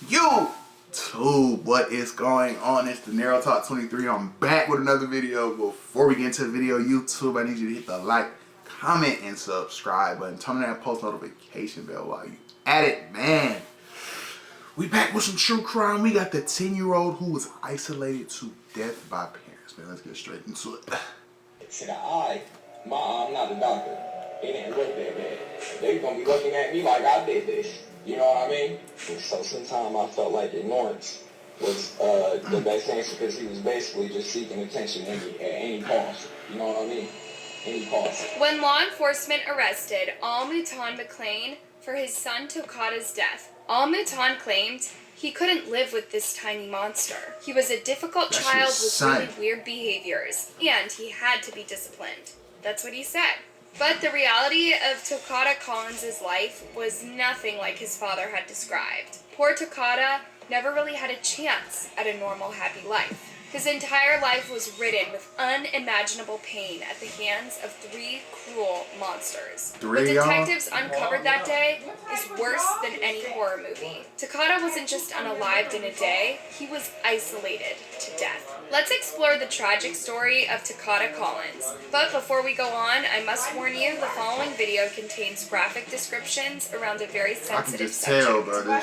YouTube, what is going on? It's the Narrow Talk 23. I'm back with another video. Before we get into the video, YouTube, I need you to hit the like, comment, and subscribe button. Turn on that post notification bell while you at it, man. We back with some true crime. We got the 10-year-old who was isolated to death by parents. Man, let's get straight into it. See, I'm not the doctor. It didn't look that bad. They gonna be looking at me like I did this. You know what I mean? And so sometimes I felt like ignorance was the best answer because he was basically just seeking attention at any cost. You know what I mean? Any cost. When law enforcement arrested Al-Mutan McClain for his son Tokata's death, Al-Mutan claimed he couldn't live with this tiny monster. He was a difficult child with really weird behaviors, and he had to be disciplined. That's what he said. But the reality of Tokata Collins' life was nothing like his father had described. Poor Tokata never really had a chance at a normal, happy life. His entire life was ridden with unimaginable pain at the hands of 3 cruel monsters. What detectives uncovered that day is worse than any horror movie. Tokata wasn't just unalived in a day, he was isolated to death. Let's explore the tragic story of Tokata Collins. But before we go on, I must warn you, the following video contains graphic descriptions around a very sensitive subject.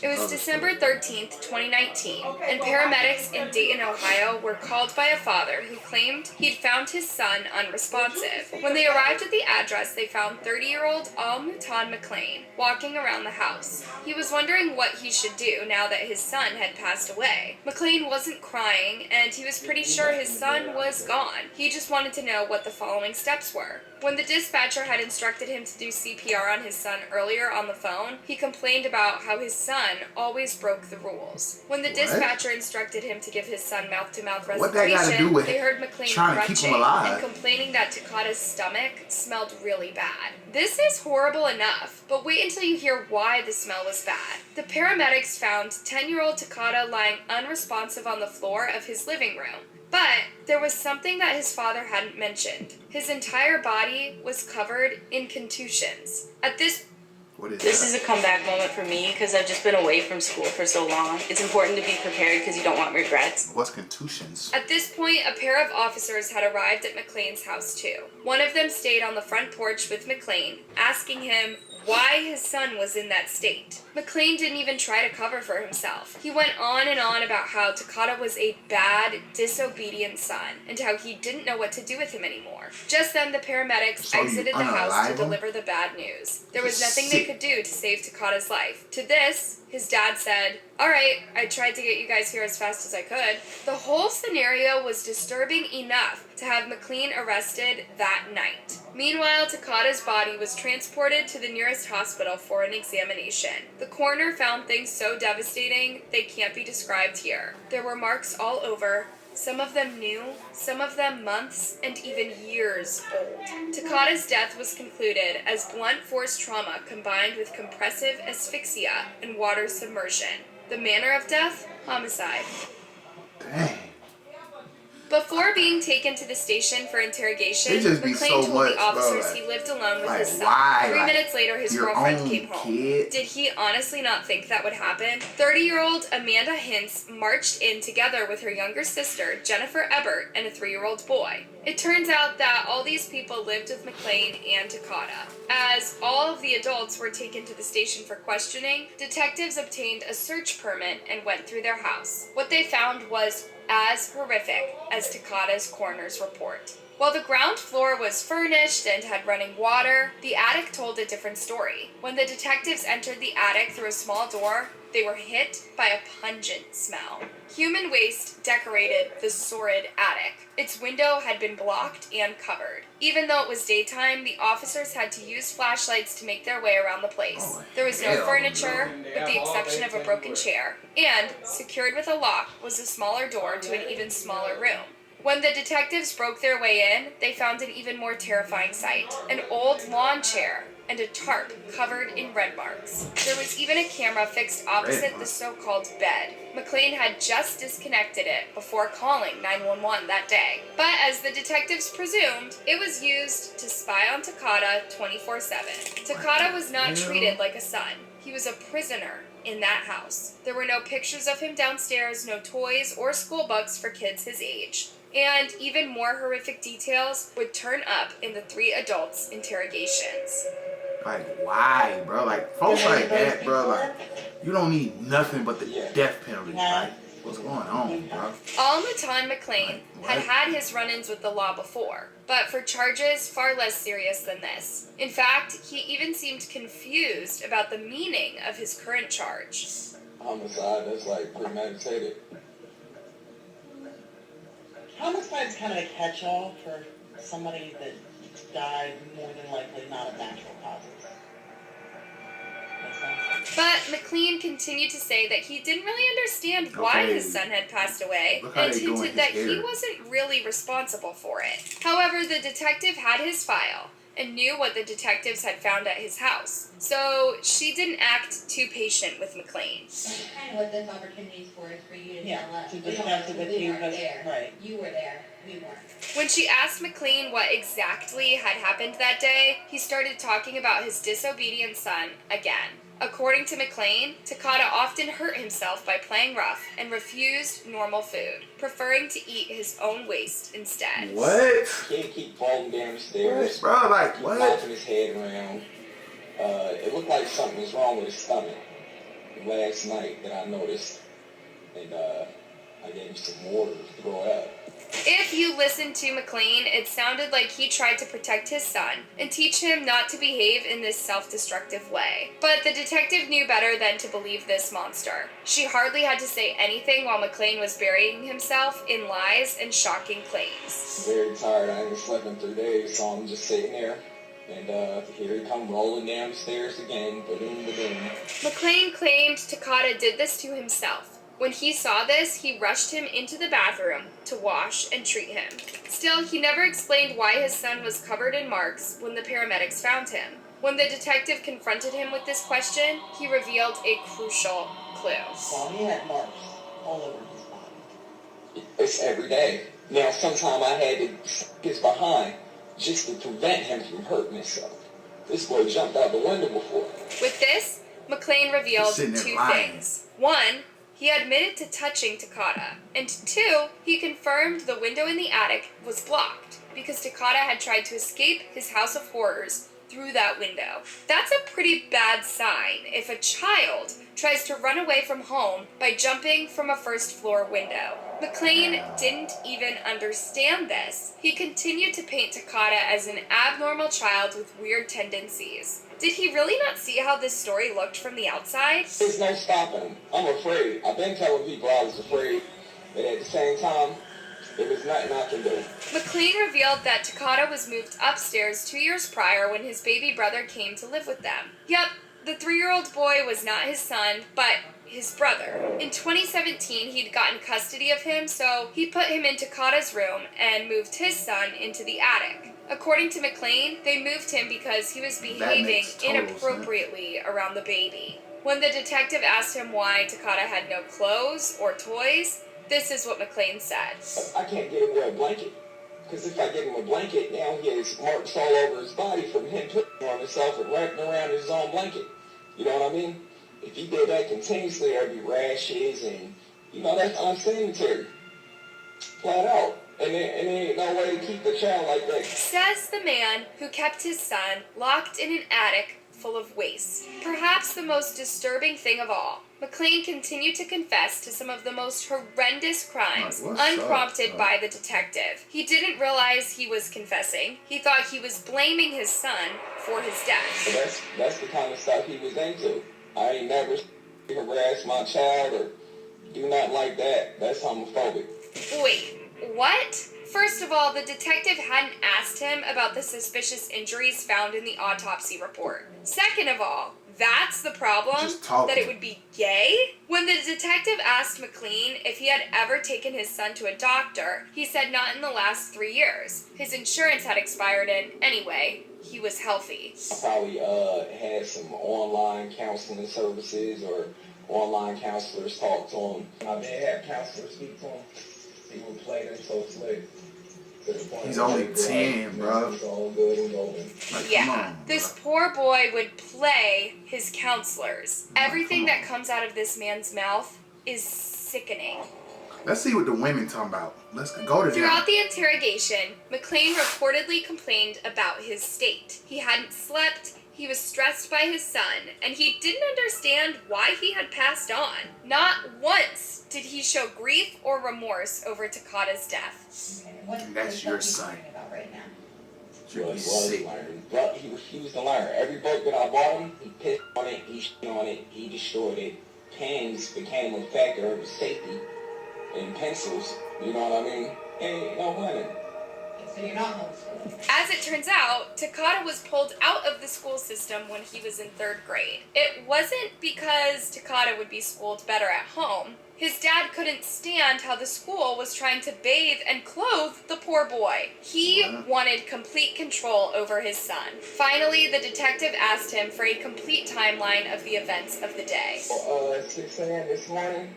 It was December 13th, 2019, and paramedics in Dayton, Ohio were called by a father who claimed he'd found his son unresponsive. When they arrived at the address, they found 30-year-old Al-Mutan McClain walking around the house. He was wondering what he should do now that his son had passed away. McClain wasn't crying, and he was pretty sure his son was gone. He just wanted to know what the following steps were. When the dispatcher had instructed him to do CPR on his son earlier on the phone, he complained about how his son always broke the rules. When the dispatcher instructed him to give his son mouth-to-mouth resuscitation, they heard McClain grunting and complaining that Tokata's stomach smelled really bad. This is horrible enough, but wait until you hear why the smell was bad. The paramedics found 10-year-old Tokata lying unresponsive on the floor of his living room. But there was something that his father hadn't mentioned. His entire body was covered in contusions. This is a comeback moment for me because I've just been away from school for so long. It's important to be prepared because you don't want regrets. What's contusions? At this point, a pair of officers had arrived at McClain's house too. One of them stayed on the front porch with McClain, asking him why his son was in that state. McClain didn't even try to cover for himself. He went on and on about how Tokata was a bad, disobedient son, and how he didn't know what to do with him anymore. Just then, the paramedics exited the house to deliver the bad news. There was nothing they could do to save Tokata's life. To this, his dad said, "Alright, I tried to get you guys here as fast as I could." The whole scenario was disturbing enough to have McClain arrested that night. Meanwhile, Tokata's body was transported to the nearest hospital for an examination. The coroner found things so devastating they can't be described here. There were marks all over, some of them new, some of them months and even years old. Tokata's death was concluded as blunt force trauma combined with compressive asphyxia and water submersion. The manner of death? Homicide. Dang. Before being taken to the station for interrogation, McClain told the officers he lived alone with his son. 3 minutes later, his girlfriend came home. Did he honestly not think that would happen? 30-year-old Amanda Hintz marched in together with her younger sister, Jennifer Ebert, and a 3-year-old boy. It turns out that all these people lived with McClain and Tokata. As all of the adults were taken to the station for questioning, detectives obtained a search permit and went through their house. What they found was as horrific as Tokata's coroner's report. While the ground floor was furnished and had running water, the attic told a different story. When the detectives entered the attic through a small door, they were hit by a pungent smell. Human waste decorated the sordid attic. Its window had been blocked and covered. Even though it was daytime, the officers had to use flashlights to make their way around the place. There was no furniture, with the exception of a broken chair, and, secured with a lock, was a smaller door to an even smaller room. When the detectives broke their way in, they found an even more terrifying sight. An old lawn chair and a tarp covered in red marks. There was even a camera fixed opposite the so-called bed. McClain had just disconnected it before calling 911 that day. But as the detectives presumed, it was used to spy on Tokata 24/7. Tokata was not treated like a son. He was a prisoner in that house. There were no pictures of him downstairs, no toys or school books for kids his age. And even more horrific details would turn up in the 3 adults' interrogations. Like, why, bro? Like, folks like that, bro, like, you don't need nothing but the death penalty. Like, what's going on, bro? Al-Matan McClain had his run-ins with the law before, but for charges far less serious than this. In fact, he even seemed confused about the meaning of his current charge. Homicide, that's like premeditated. Homicide's kind of a catch-all for somebody that died more than likely not of natural causes. But McClain continued to say that he didn't really understand why his son had passed away and hinted that he wasn't really responsible for it. However, the detective had his file and knew what the detectives had found at his house, so she didn't act too patient with McClain. That's kind of what this opportunity is for you to tell us. To discuss it with you, there. Right. You were there. We weren't. When she asked McClain what exactly had happened that day, he started talking about his disobedient son again. According to McClain, Takata often hurt himself by playing rough and refused normal food, preferring to eat his own waste instead. What? Kid keep falling down the stairs. Bro, like, what? Knocking his head around. It looked like something was wrong with his stomach last night that I noticed. And I gave him some water to throw out. If you listened to McClain, it sounded like he tried to protect his son and teach him not to behave in this self-destructive way. But the detective knew better than to believe this monster. She hardly had to say anything while McClain was burying himself in lies and shocking claims. I'm very tired. I haven't slept in 3 days, so I'm just sitting there. And here he come rolling down the stairs again. Ba-doom, ba-doom. McClain claimed Takata did this to himself. When he saw this, he rushed him into the bathroom to wash and treat him. Still, he never explained why his son was covered in marks when the paramedics found him. When the detective confronted him with this question, he revealed a crucial clue. Well, he had marks all over his body. It's every day. Now, sometime I had to stick his behind just to prevent him from hurting himself. This boy jumped out the window before. With this, McClain revealed 2 things. 1, he admitted to touching Takata, and 2, he confirmed the window in the attic was blocked because Takata had tried to escape his house of horrors through that window. That's a pretty bad sign if a child tries to run away from home by jumping from a first-floor window. McClain didn't even understand this. He continued to paint Takata as an abnormal child with weird tendencies. Did he really not see how this story looked from the outside? There's no stopping him. I'm afraid. I've been telling people I was afraid, but at the same time, there was nothing I can do. McClain revealed that Takata was moved upstairs 2 years prior when his baby brother came to live with them. Yep, the 3-year-old boy was not his son, but his brother. In 2017, he'd gotten custody of him, so he put him in Takata's room and moved his son into the attic. According to McClain, they moved him because he was behaving inappropriately around the baby. When the detective asked him why Takata had no clothes or toys, this is what McClain said. I can't get him a blanket. Because if I give him a blanket, now he has marks all over his body from him putting on himself and wrapping around his own blanket. You know what I mean? If he did that continuously, there'd be rashes and, that's unsanitary. Flat out. And there ain't no way to keep a child like that. Says the man who kept his son locked in an attic full of waste. Perhaps the most disturbing thing of all, McClain continued to confess to some of the most horrendous crimes unprompted by the detective. He didn't realize he was confessing. He thought he was blaming his son for his death. So that's the kind of stuff he was into. I ain't never harassed my child or do nothing like that. That's homophobic. Wait, what? First of all, the detective hadn't asked him about the suspicious injuries found in the autopsy report. Second of all, that's the problem? That it would be gay? When the detective asked McClain if he had ever taken his son to a doctor, he said not in the last 3 years. His insurance had expired and, anyway, he was healthy. I probably had some online counseling services or online counselors talk to him. I did have counselors speak to him. He would play them so slick. He's only 10, bro. It's all good and golden. Like, Yeah, come on, this bro. poor boy would play his counselors. Everything that comes out of this man's mouth is sickening. Let's see what the women talking about. Let's go to them. Throughout the interrogation, McClain reportedly complained about his state. He hadn't slept, he was stressed by his son, and he didn't understand why he had passed on. Not once did he show grief or remorse over Takata's death. That's your son. About right now. Well, he He's was sick. learning. But he was the learner. Every book that I bought him, he pissed on it, he shit on it, he destroyed it. Pens became a factor of his safety. And pencils, you know what I mean? Hey, no women. So you're not homeschooling. As it turns out, Takata was pulled out of the school system when he was in 3rd grade. It wasn't because Takata would be schooled better at home. His dad couldn't stand how the school was trying to bathe and clothe the poor boy. He wanted complete control over his son. Finally, the detective asked him for a complete timeline of the events of the day. 6 a.m. this morning,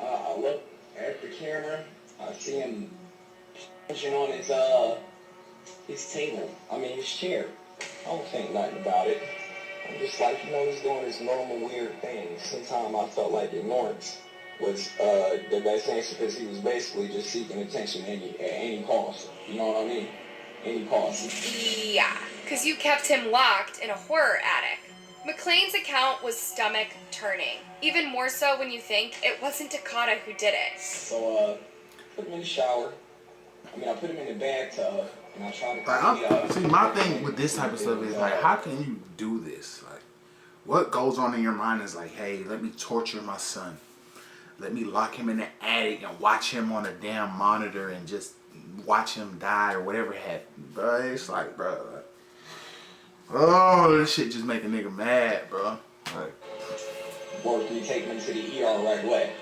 I look at the camera, I see him punching on his table, his chair. I don't think nothing about it. I'm just like, he's doing his normal weird thing. Sometimes I felt like ignorance was the best answer because he was basically just seeking attention at any cost. You know what I mean? Any cost. Yeah, because you kept him locked in a horror attic. McClain's account was stomach-turning. Even more so when you think it wasn't Takata who did it. So, put him in the shower. I put him in the bathtub, and I tried to clean it up. See, my thing with this type of stuff is like, how can you do this? Like, what goes on in your mind is like, hey, let me torture my son. Let me lock him in the attic and watch him on a damn monitor and just watch him die or whatever happened, bro. It's like, bro, like, oh, this shit just make a nigga mad, bro. Like, Or if you take him to the ER right away,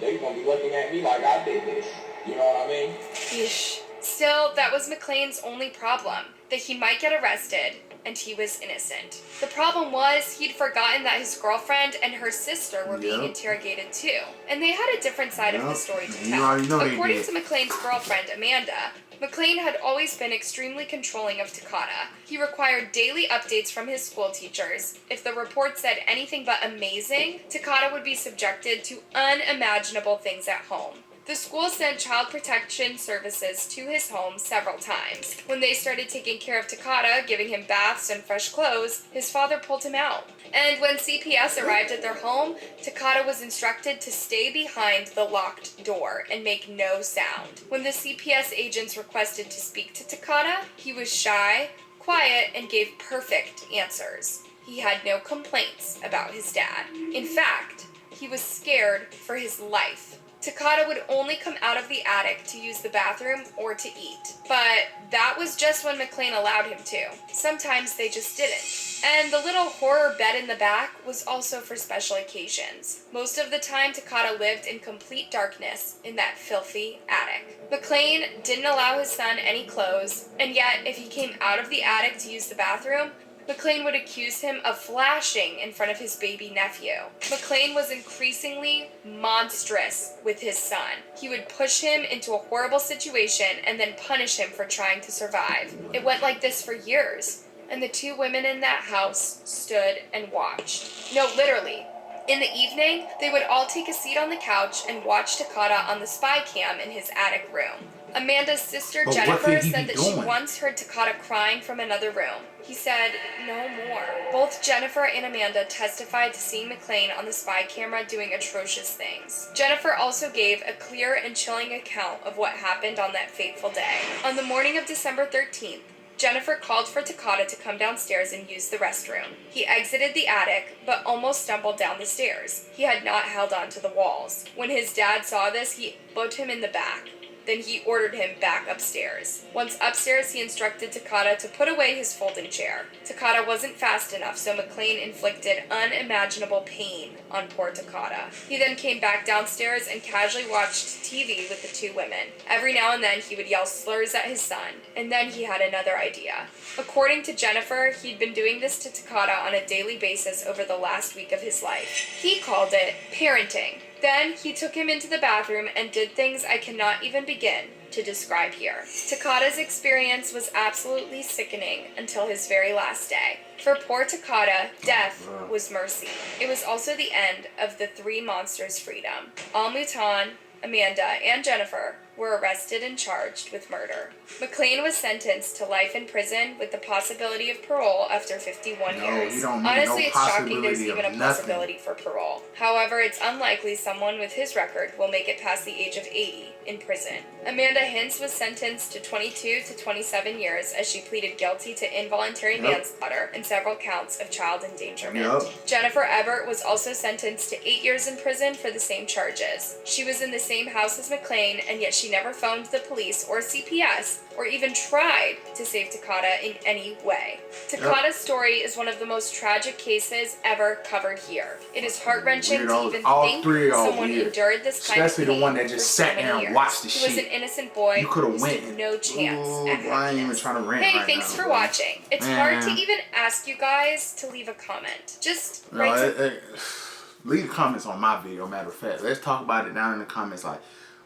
they gonna be looking at me like I did this. You know what I mean? Yeesh. Still, that was McClain's only problem, that he might get arrested, and he was innocent. The problem was, he'd forgotten that his girlfriend and her sister were being interrogated too, and they had a different side of the story to tell. According to McClain's girlfriend, Amanda, McClain had always been extremely controlling of Takata. He required daily updates from his school teachers. If the report said anything but amazing, Takata would be subjected to unimaginable things at home. The school sent child protection services to his home several times. When they started taking care of Takata, giving him baths and fresh clothes, his father pulled him out. And when CPS arrived at their home, Takata was instructed to stay behind the locked door and make no sound. When the CPS agents requested to speak to Takata, he was shy, quiet, and gave perfect answers. He had no complaints about his dad. In fact, he was scared for his life. Takata would only come out of the attic to use the bathroom or to eat. But that was just when McClain allowed him to. Sometimes they just didn't. And the little horror bed in the back was also for special occasions. Most of the time, Takata lived in complete darkness in that filthy attic. McClain didn't allow his son any clothes, and yet if he came out of the attic to use the bathroom, McClain would accuse him of flashing in front of his baby nephew. McClain was increasingly monstrous with his son. He would push him into a horrible situation and then punish him for trying to survive. It went like this for years, and the two women in that house stood and watched. No, literally. In the evening, they would all take a seat on the couch and watch Takata on the spy cam in his attic room. Amanda's sister Jennifer said that she once heard Takata crying from another room. He said, "No more." Both Jennifer and Amanda testified to seeing McClain on the spy camera doing atrocious things. Jennifer also gave a clear and chilling account of what happened on that fateful day. On the morning of December 13th, Jennifer called for Takata to come downstairs and use the restroom. He exited the attic, but almost stumbled down the stairs. He had not held on to the walls. When his dad saw this, he put him in the back. Then he ordered him back upstairs. Once upstairs, he instructed Takata to put away his folding chair. Takata wasn't fast enough, so McClain inflicted unimaginable pain on poor Takata. He then came back downstairs and casually watched TV with the two women. Every now and then, he would yell slurs at his son, and then he had another idea. According to Jennifer, he'd been doing this to Takata on a daily basis over the last week of his life. He called it Parenting. Then he took him into the bathroom and did things I cannot even begin to describe here. Takada's experience was absolutely sickening until his very last day. For poor Takada, death was mercy. It was also the end of the three monsters' freedom. All-Mutone, Amanda, and Jennifer were arrested and charged with murder. McClane was sentenced to life in prison with the possibility of parole after 51 years. You don't need Honestly, no it's shocking there's possibility even a of possibility for parole. However, it's unlikely someone with his record will make it past the age of 80 in prison. Amanda Hintz was sentenced to 22 to 27 years as she pleaded guilty to involuntary manslaughter and several counts of child endangerment. Jennifer Ebert was also sentenced to 8 years in prison for the same charges. She was in the same house as McClane, and yet she never phoned the police or CPS or even tried to save Takada in any way. Takada's story is one of the most tragic cases ever covered here. It is heart-wrenching to even think someone endured this kind of pain. Especially the one that just sat there and watched the shit. He was an innocent boy who stood no chance at happiness. I ain't even trying to rant Hey, right thanks now, for watching. It's hard to even ask you guys to leave a comment. Just leave the comments on my video, matter of fact. Let's talk about it down in the comments.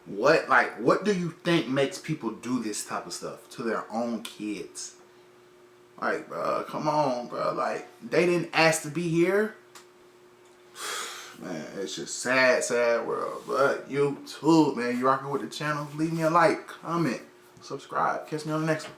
What do you think makes people do this type of stuff to their own kids? Like, bro, come on, bro. Like, they didn't ask to be here. Man, it's just sad, sad world. But YouTube, man, you rocking with the channel? Leave me a like, comment, subscribe. Catch me on the next one.